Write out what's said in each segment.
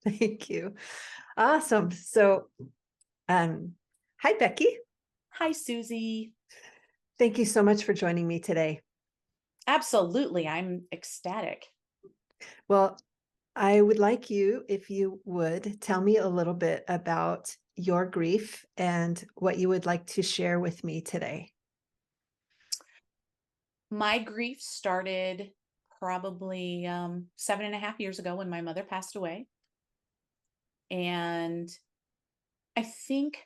Thank you. Awesome. So, um, hi, Becky. Hi, Susie. Thank you so much for joining me today. Absolutely. I'm ecstatic. Well, I would like you, if you would, tell me a little bit about your grief and what you would like to share with me today. My grief started probably 7.5 years ago when my mother passed away. And I think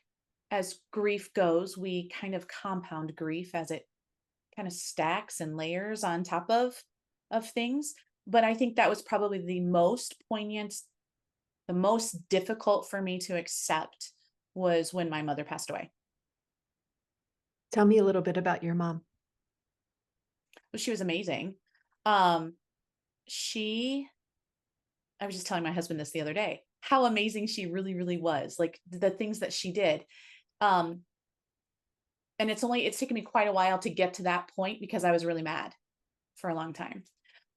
as grief goes, we kind of compound grief as it kind of stacks and layers on top of things. But I think that was probably the most poignant, the most difficult for me to accept was when my mother passed away. Tell me a little bit about your mom. She was amazing. Um, she I was just telling my husband this the other day, how amazing she really, really was, like the things that she did. Um, and it's taken me quite a while to get to that point because I was really mad for a long time.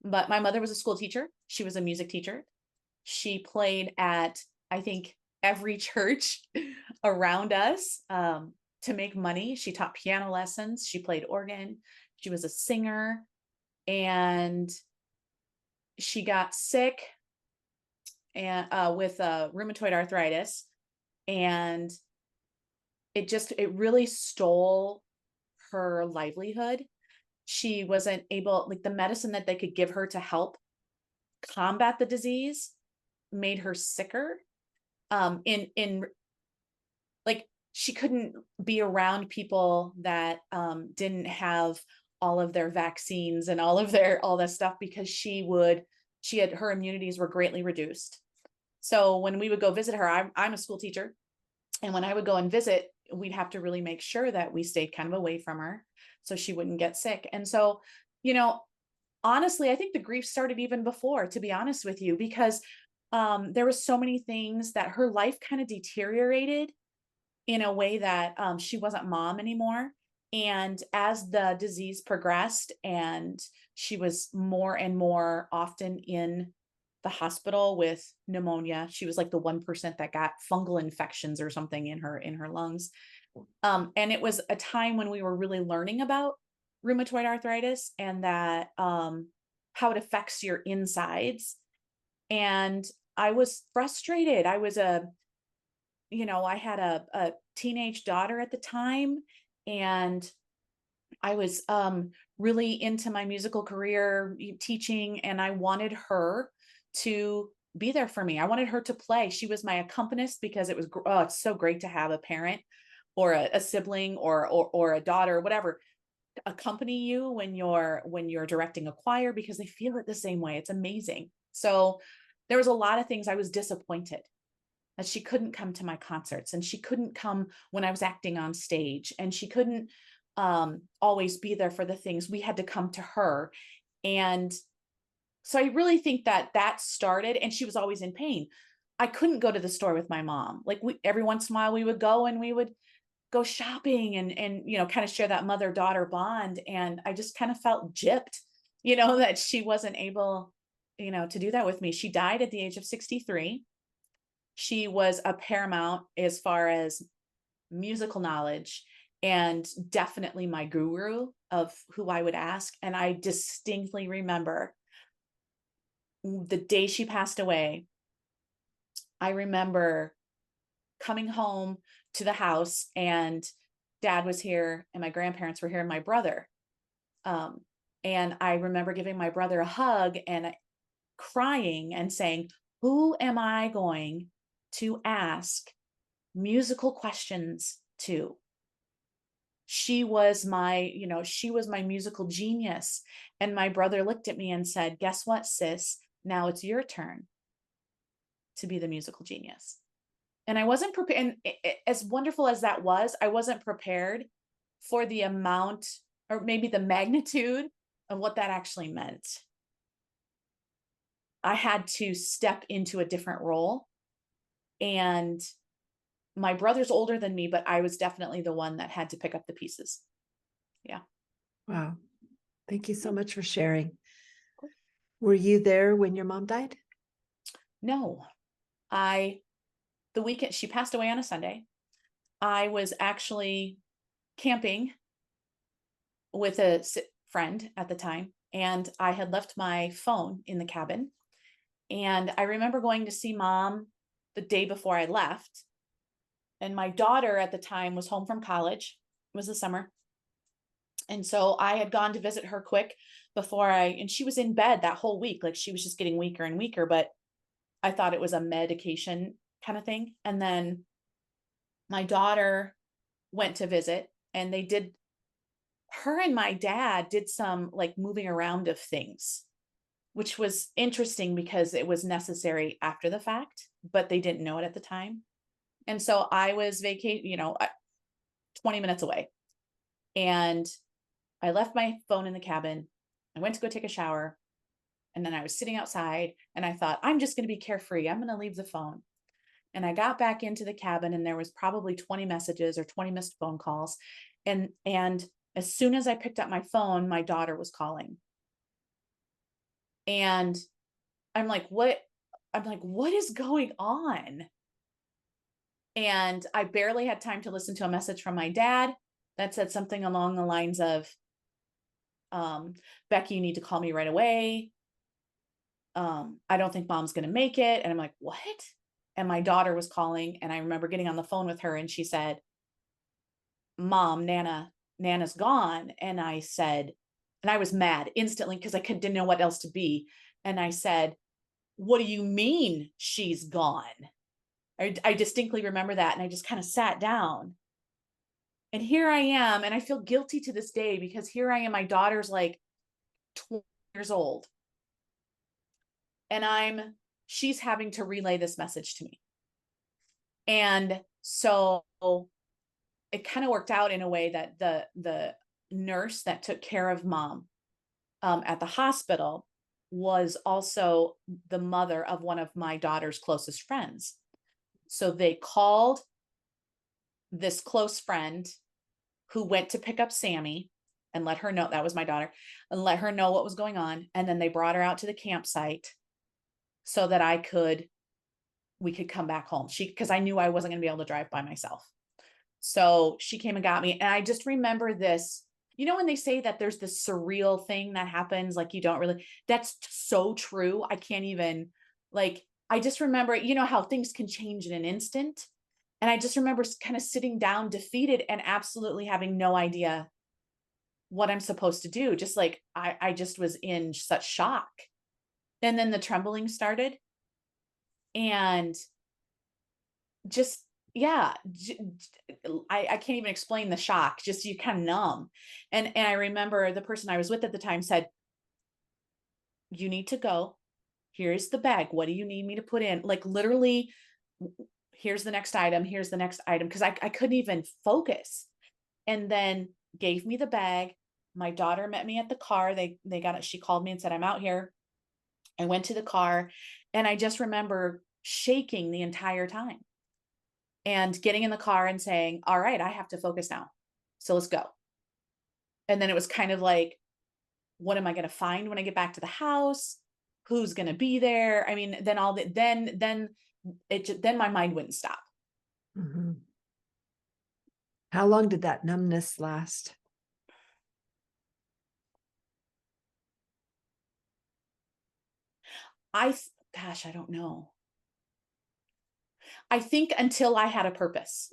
But my mother was a school teacher. She was a music teacher. She played at, I think, every church around us to make money. She taught piano lessons. She played organ. She was a singer. And she got sick and with rheumatoid arthritis, and it really stole her livelihood. She wasn't able, like the medicine that they could give her to help combat the disease made her sicker. In like she couldn't be around people that didn't have all of their vaccines and all that stuff because she had her immunities were greatly reduced. So when we would go visit her, I'm a school teacher. And when I would go and visit, we'd have to really make sure that we stayed kind of away from her so she wouldn't get sick. And so, you know, honestly, I think the grief started even before, to be honest with you, because there was so many things that her life kind of deteriorated in a way that she wasn't mom anymore. And as the disease progressed and she was more and more often in the hospital with pneumonia, she was like the 1% that got fungal infections or something in her lungs. And it was a time when we were really learning about rheumatoid arthritis and that how it affects your insides. And I was frustrated. I had a teenage daughter at the time, and I was really into my musical career, teaching, and I wanted her to be there for me. I wanted her to play. She was my accompanist because it's so great to have a parent or a sibling or a daughter or whatever accompany you when you're directing a choir because they feel it the same way. It's amazing. So there was a lot of things I was disappointed that she couldn't come to my concerts and she couldn't come when I was acting on stage and she couldn't always be there for the things. We had to come to her. And so I really think that that started, and she was always in pain. I couldn't go to the store with my mom. Like every once in a while we would go and we would go shopping and kind of share that mother daughter bond. And I just kind of felt gypped, that she wasn't able, to do that with me. She died at the age of 63. She was a paramount as far as musical knowledge and definitely my guru of who I would ask. And I distinctly remember the day she passed away. I remember coming home to the house, and dad was here and my grandparents were here and my brother. Um, and I remember giving my brother a hug and crying and saying, who am I going to ask musical questions to? She was my musical genius. And my brother looked at me and said, guess what, sis? Now it's your turn to be the musical genius. And I wasn't prepared. And as wonderful as that was, I wasn't prepared for the amount or maybe the magnitude of what that actually meant. I had to step into a different role. And my brother's older than me, but I was definitely the one that had to pick up the pieces. Yeah. Wow. Thank you so much for sharing. Were you there when your mom died? No, I the weekend she passed away on a Sunday. I was actually camping with a friend at the time, and I had left my phone in the cabin. And I remember going to see mom the day before I left. And my daughter at the time was home from college. It was the summer. And so I had gone to visit her quick and she was in bed that whole week. Like she was just getting weaker and weaker, but I thought it was a medication kind of thing. And then my daughter went to visit, and her and my dad did some like moving around of things, which was interesting because it was necessary after the fact, but they didn't know it at the time. And so I was 20 minutes away, and I left my phone in the cabin. I went to go take a shower, and then I was sitting outside, and I thought, I'm just going to be carefree. I'm going to leave the phone. And I got back into the cabin, and there was probably 20 messages or 20 missed phone calls. And as soon as I picked up my phone, my daughter was calling. And I'm like, what? I'm like, what is going on? And I barely had time to listen to a message from my dad that said something along the lines of, Becky, you need to call me right away. I don't think mom's going to make it. And I'm like, what? And my daughter was calling, and I remember getting on the phone with her, and she said, Mom, Nana's gone. And I said, and I was mad instantly because didn't know what else to be. And I said, what do you mean she's gone? I distinctly remember that. And I just kind of sat down. And here I am. And I feel guilty to this day because here I am. My daughter's like 20 years old. And she's having to relay this message to me. And so it kind of worked out in a way that the nurse that took care of mom at the hospital was also the mother of one of my daughter's closest friends. So they called this close friend who went to pick up Sammy and let her know, that was my daughter, and let her know what was going on. And then they brought her out to the campsite so that we could come back home. Because I knew I wasn't going to be able to drive by myself. So she came and got me. And I just remember this, when they say that there's this surreal thing that happens, like that's so true. I can't even, I just remember, how things can change in an instant. And I just remember kind of sitting down defeated and absolutely having no idea what I'm supposed to do. Just like, I just was in such shock. And then the trembling started, and just, yeah, I can't even explain the shock. Just you kind of numb. And I remember the person I was with at the time said, you need to go. Here's the bag. What do you need me to put in? Like literally, here's the next item. Here's the next item. Cause I couldn't even focus. And then gave me the bag. My daughter met me at the car. They got it. She called me and said, I'm out here. I went to the car, and I just remember shaking the entire time. And getting in the car and saying, all right, I have to focus now. So let's go. And then it was kind of like, what am I going to find when I get back to the house? Who's going to be there? I mean, then my mind wouldn't stop. Mhm. How long did that numbness last? Gosh, I don't know. I think until I had a purpose.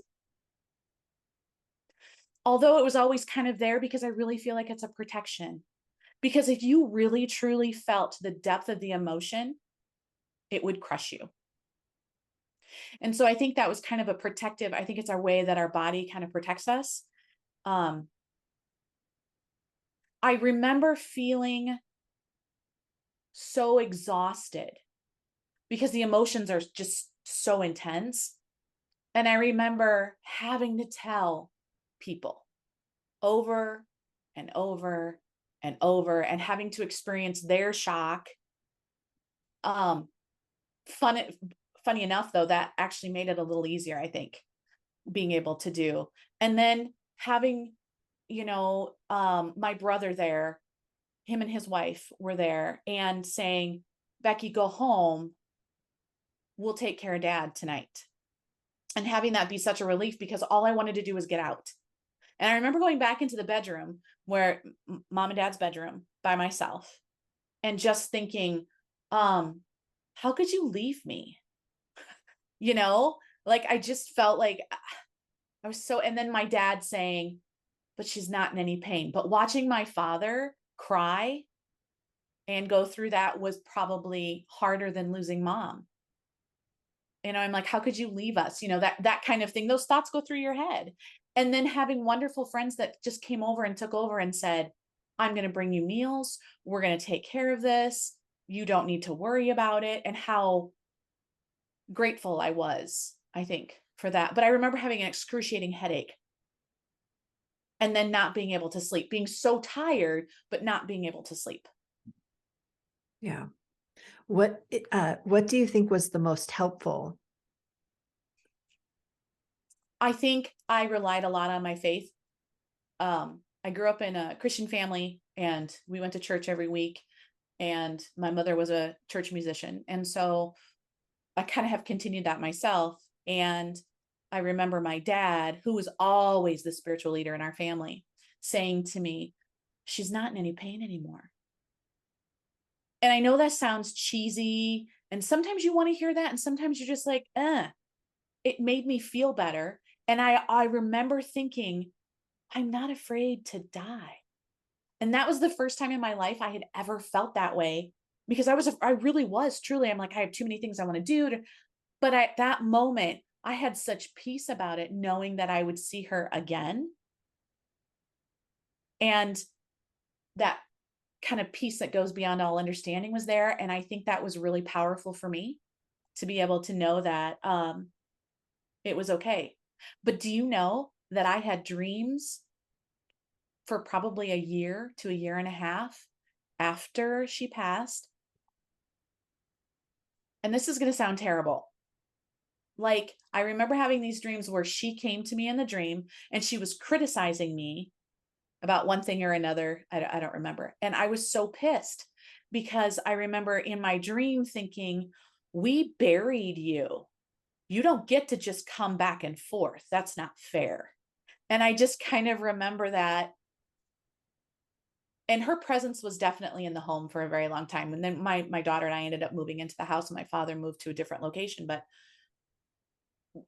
Although it was always kind of there because I really feel like it's a protection. Because if you really truly felt the depth of the emotion, it would crush you. And so I think that was kind of I think it's our way that our body kind of protects us. I remember feeling so exhausted because the emotions are just so intense. And I remember having to tell people over and over and over, and having to experience their shock. Funny enough, though, that actually made it a little easier, I think, being able to do. And then having, my brother there, him and his wife were there, and saying, Becky, go home. we'll take care of dad tonight. And having that be such a relief because all I wanted to do was get out. And I remember going back into the bedroom where mom and dad's bedroom by myself and just thinking, um, how could you leave me? You know, like I just felt like I was so, and then my dad saying, but she's not in any pain. But watching my father cry and go through that was probably harder than losing mom. I'm like, how could you leave us? That kind of thing. Those thoughts go through your head. And then having wonderful friends that just came over and took over and said, I'm going to bring you meals. We're going to take care of this. You don't need to worry about it. And how grateful I was, I think, for that. But I remember having an excruciating headache and then not being able to sleep, being so tired, but not being able to sleep. Yeah. What do you think was the most helpful? I think I relied a lot on my faith. I grew up in a Christian family and we went to church every week, and my mother was a church musician. And so I kind of have continued that myself. And I remember my dad, who was always the spiritual leader in our family, saying to me, she's not in any pain anymore. And I know that sounds cheesy. And sometimes you want to hear that. And sometimes you're just like, it made me feel better. And I remember thinking, I'm not afraid to die. And that was the first time in my life I had ever felt that way, because I really was truly, I'm like, I have too many things I want to do. But at that moment, I had such peace about it, knowing that I would see her again. And that kind of peace that goes beyond all understanding was there. And I think that was really powerful for me to be able to know that it was okay. But do you know that I had dreams for probably a year to a year and a half after she passed? And this is going to sound terrible. Like, I remember having these dreams where she came to me in the dream and she was criticizing me about one thing or another. I don't remember. And I was so pissed because I remember in my dream thinking, we buried you. You don't get to just come back and forth. That's not fair. And I just kind of remember that. And her presence was definitely in the home for a very long time. And then my daughter and I ended up moving into the house, and my father moved to a different location. But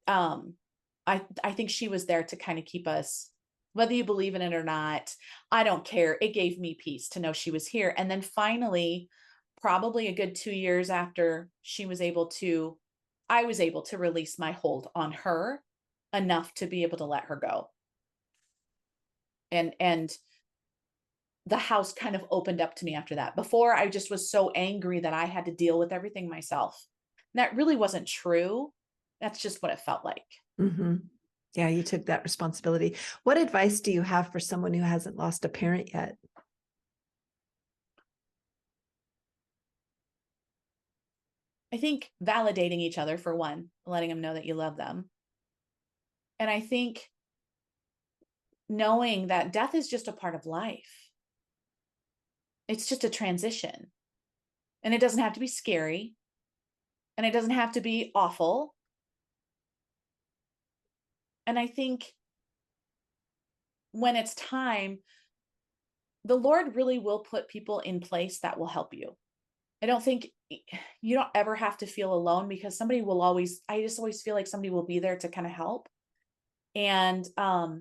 um I think she was there to kind of keep us, whether you believe in it or not, I don't care. It gave me peace to know she was here. And then finally, probably a good 2 years after I was able to release my hold on her enough to be able to let her go. And the house kind of opened up to me after that. Before, I just was so angry that I had to deal with everything myself. And that really wasn't true. That's just what it felt like. Mm-hmm. Yeah, you took that responsibility. What advice do you have for someone who hasn't lost a parent yet? I think validating each other, for one, letting them know that you love them. And I think knowing that death is just a part of life. It's just a transition. And it doesn't have to be scary. And it doesn't have to be awful. And I think when it's time, the Lord really will put people in place that will help you. I don't think you don't ever have to feel alone, because somebody will always, I just always feel like somebody will be there to kind of help. And I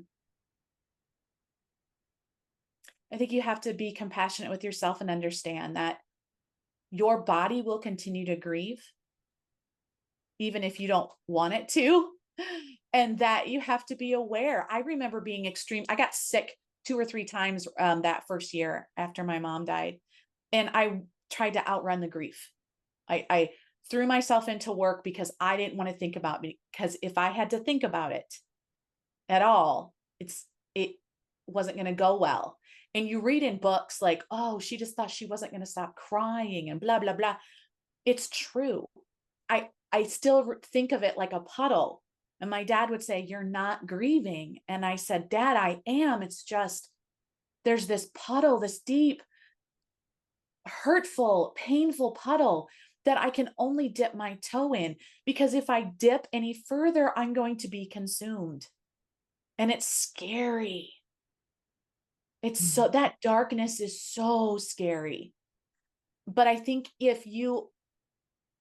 think you have to be compassionate with yourself and understand that your body will continue to grieve, even if you don't want it to. And that you have to be aware. I remember being extreme. I got sick 2 or 3 times that first year after my mom died. And I tried to outrun the grief. I threw myself into work because I didn't want to think about me. Because if I had to think about it at all, it wasn't going to go well. And you read in books like, oh, she just thought she wasn't going to stop crying and blah, blah, blah. It's true. I still think of it like a puddle. And my dad would say, you're not grieving. And I said, Dad, I am. It's just, there's this puddle, this deep, hurtful, painful puddle that I can only dip my toe in, because if I dip any further, I'm going to be consumed. And it's scary. It's Mhm. so, that darkness is so scary. But I think if you,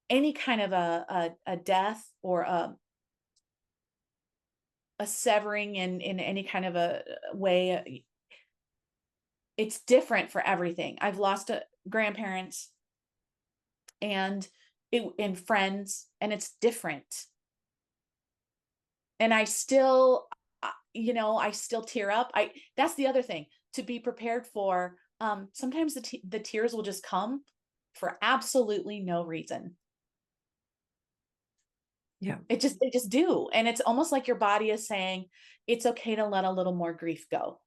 any kind of a death or a severing in any kind of a way, it's different for everything. I've lost a grandparents and and friends, and it's different. And I still, I still tear up. That's the other thing to be prepared for. Sometimes the tears will just come for absolutely no reason. Yeah. They just do. And it's almost like your body is saying it's okay to let a little more grief go.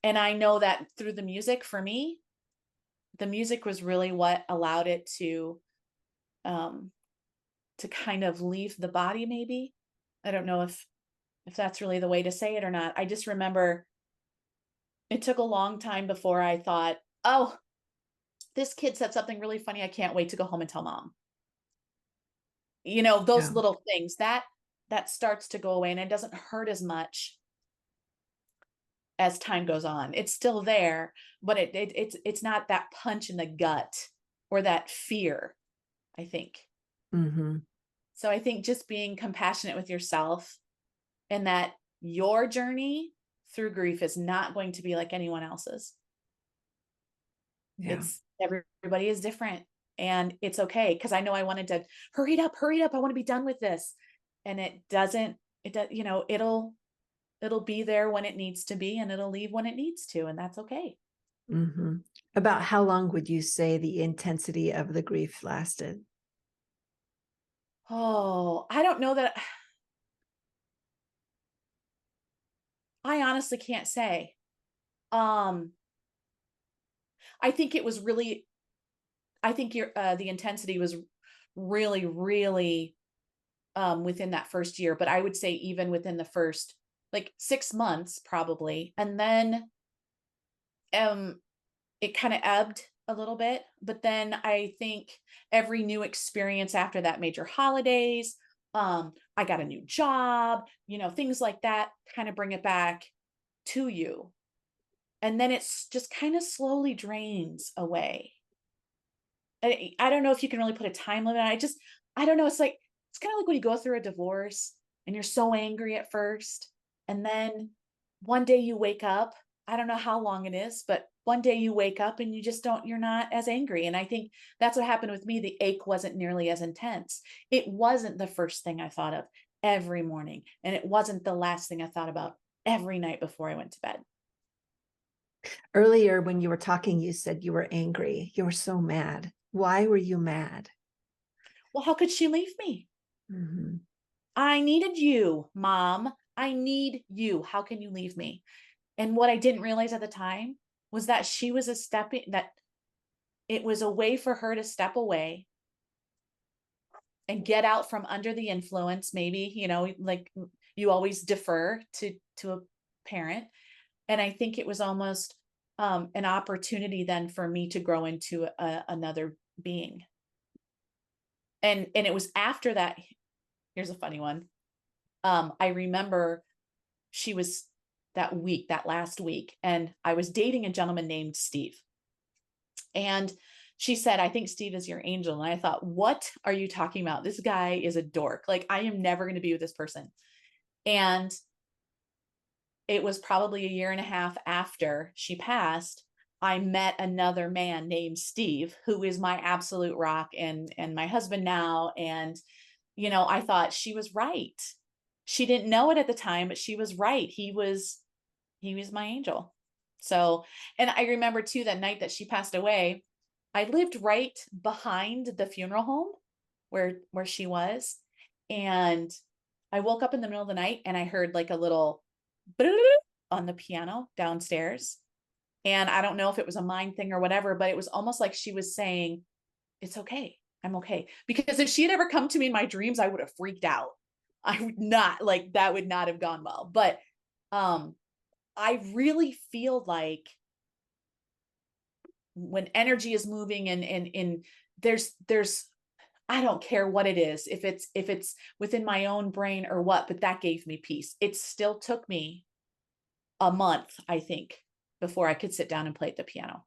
And I know that through the music for me, the music was really what allowed it um to kind of leave the body maybe. I don't know if that's really the way to say it or not. I just remember it took a long time before I thought, "Oh, this kid said something really funny. I can't wait to go home and tell mom." Those Yeah. little things that starts to go away, and it doesn't hurt as much as time goes on. It's still there, but it's not that punch in the gut or that fear, I think. Mhm. So I think just being compassionate with yourself, and that your journey through grief is not going to be like anyone else's. Yeah. Everybody is different, and it's okay, because I know I wanted to hurry it up. I want to be done with this. And it doesn't, it does, it'll be there when it needs to be, and it'll leave when it needs to, and that's okay. Mhm. About how long would you say the intensity of the grief lasted? Oh, I don't know that. I honestly can't say. Um, I think it was really, I think the intensity was really, really within that first year, but I would say even within the first like 6 months, probably. And then um, it kind of ebbed a little bit. But then I think every new experience after that, major holidays, I got a new job, things like that kind of bring it back to you. And then it's just kind of slowly drains away. I don't know if you can really put a time limit on it. I don't know. It's kind of like when you go through a divorce and you're so angry at first. And then one day you wake up. I don't know how long it is, but one day you wake up and you're not as angry. And I think that's what happened with me. The ache wasn't nearly as intense. It wasn't the first thing I thought of every morning. And it wasn't the last thing I thought about every night before I went to bed. Earlier, when you were talking, you said you were angry. You were so mad. Why were you mad? Well, how could she leave me? Mhm. I needed you, mom. I need you. How can you leave me? And what I didn't realize at the time was that she was that it was a way for her to step away and get out from under the influence. Maybe, like you always defer to a parent. And I think it was almost an opportunity then for me to grow into another being. And it was after that. Here's a funny one. I remember she was that last week, and I was dating a gentleman named Steve. And she said, "I think Steve is your angel." And I thought, "What are you talking about? This guy is a dork. Like, I am never going to be with this person." And it was probably a year and a half after she passed, I met another man named Steve, who is my absolute rock and my husband now. And, I thought she was right. She didn't know it at the time, but she was right. He was my angel. So, and I remember too that night that she passed away, I lived right behind the funeral home where she was. And I woke up in the middle of the night and I heard like a little on the piano downstairs. And I don't know if it was a mind thing or whatever, but it was almost like she was saying, "It's okay. I'm okay." Because if she had ever come to me in my dreams, I would have freaked out. I would not, like, that would not have gone well. But um I really feel like when energy is moving and there's I don't care what it is, if it's within my own brain or what, but that gave me peace. It still took me a month, I think, before I could sit down and play at the piano.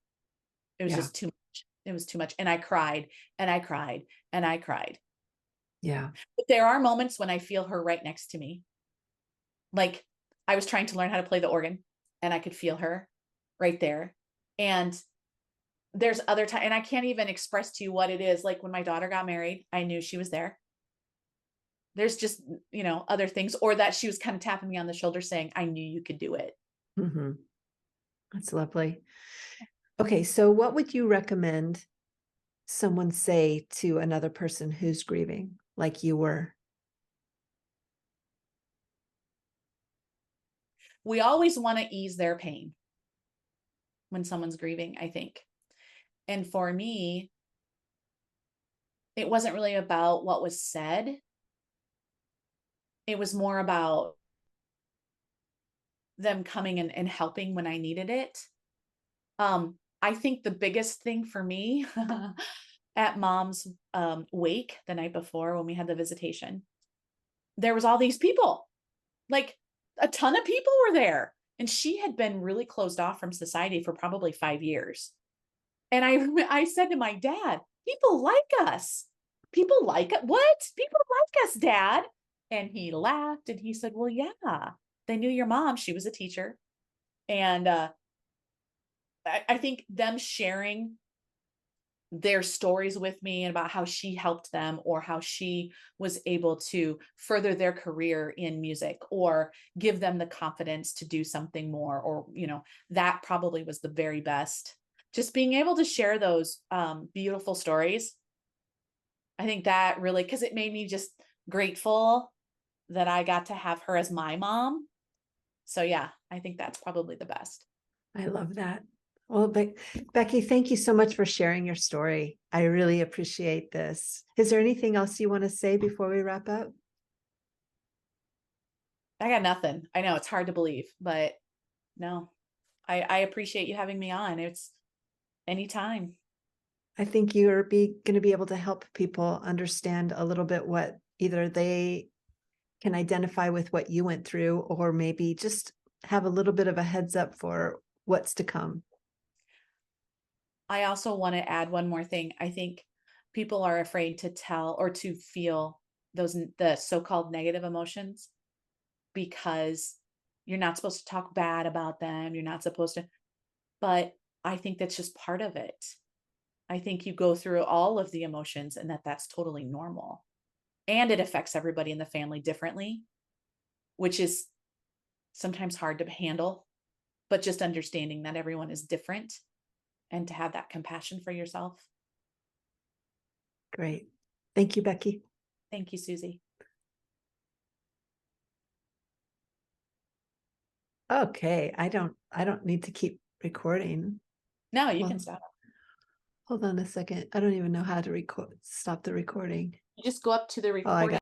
It was Yeah. just too much. It was too much. And I cried and I cried and I cried. Yeah. But there are moments when I feel her right next to me. Like I was trying to learn how to play the organ and I could feel her right there. And there's other time, and I can't even express to you what it is. Like when my daughter got married, I knew she was there. There's just, other things, or that she was kind of tapping me on the shoulder saying, I knew you could do it. Hmm. That's lovely. Okay, so what would you recommend someone say to another person who's grieving like you were? We always want to ease their pain when someone's grieving, I think. And for me, it wasn't really about what was said. It was more about them coming and helping when I needed it. I think the biggest thing for me at mom's wake the night before when we had the visitation, there was all these people, like a ton of people were there. And she had been really closed off from society for probably 5 years. And I said to my dad, people like us. People like it. What? People like us, Dad. And he laughed and he said, well, yeah, they knew your mom. She was a teacher. And I think them sharing their stories with me and about how she helped them or how she was able to further their career in music or give them the confidence to do something more, or that probably was the very best. Just being able to share those beautiful stories, I think that really, because it made me just grateful that I got to have her as my mom. So yeah, I think that's probably the best. I love that. Well, Becky, thank you so much for sharing your story. I really appreciate this. Is there anything else you want to say before we wrap up? I got nothing. I know it's hard to believe, but no, I appreciate you having me on. It's anytime. I think you're going to be able to help people understand a little bit what either they can identify with what you went through, or maybe just have a little bit of a heads up for what's to come. I also want to add one more thing. I think people are afraid to tell or to feel the so-called negative emotions because you're not supposed to talk bad about them. You're not supposed to, but I think that's just part of it. I think you go through all of the emotions and that's totally normal. And it affects everybody in the family differently, which is sometimes hard to handle, but just understanding that everyone is different and to have that compassion for yourself. Great. Thank you, Becky. Thank you, Susie. Okay, I don't need to keep recording. No, you can Well, stop. hold on a second. I don't even know how to stop the recording. You just go up to the Oh, I recording. got